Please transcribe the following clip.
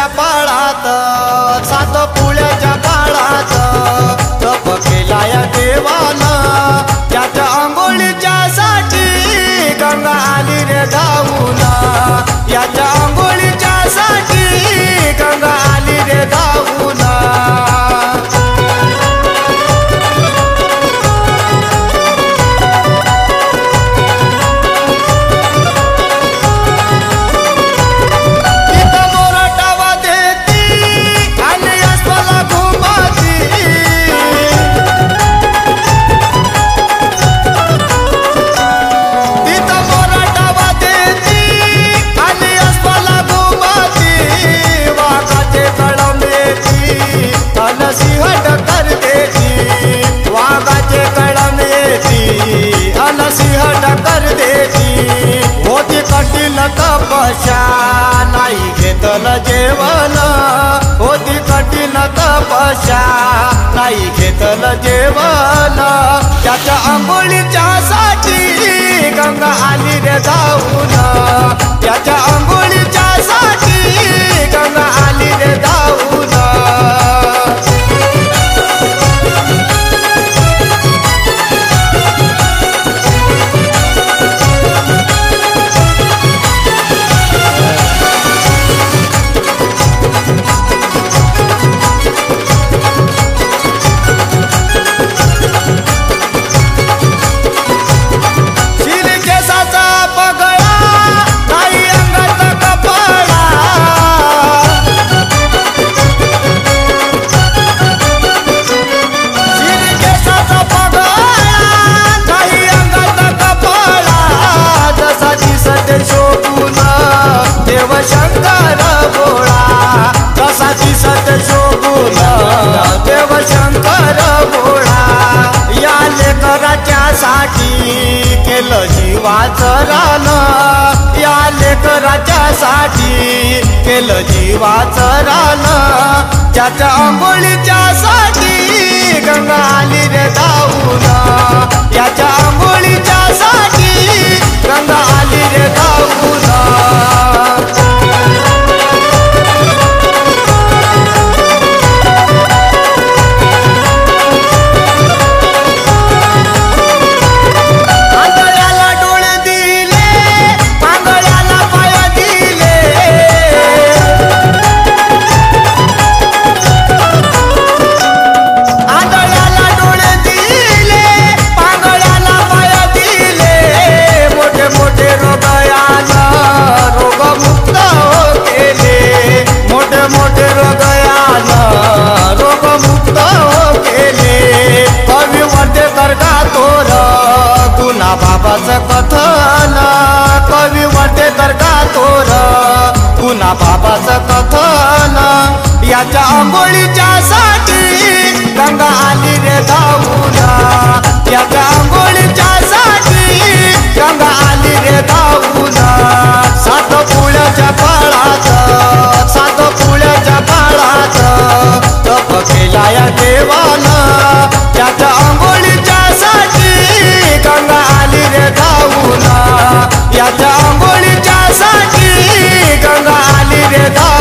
पाळात सात पुळ्याच्या काळात तप केला या देवानं त्याच्या आंघोळीच्या साठी गंगा आली रे धावून याच्या आंघोळीच्या साठी गंगा आली रे धावून तपस्या नाही घेतलं जेवण होती कठीण तपस्या नाही घेतलं जेवण त्याच्या आंघोळीच्या साठी गंगा आली रे धावून त्याच्या आंघोळीच्या साठी गंगा आली रे धावून शंकर भोळा कसा दिसत शोभून देव शंकर भोळा या लेकराच्या साठी केलं जीवाचं रान या लेकराच्या साठी केलं जीवाचं रान त्याच्या आंघोळीच्या साठी गंगा आली रे धावून याच्या आंघोळीच्या साठी गंगा आली रे धावून बाबाचं कथन कवी वाटेकर गातोर पुन्हा बाबाचं कथन याच्या आंघोळीच्या साठी गंगा आली रे धावून याच्या आंघोळीच्या साठी गंगा आली रे धावून सात पुळ्याच्या काळात सात पुळ्याच्या काळात तप केला या देवानं त्याच्या आंघोळीच्या साठी गंगा आली रे धावून याच्या आंघोळीच्या साठी गंगा आली रे धावून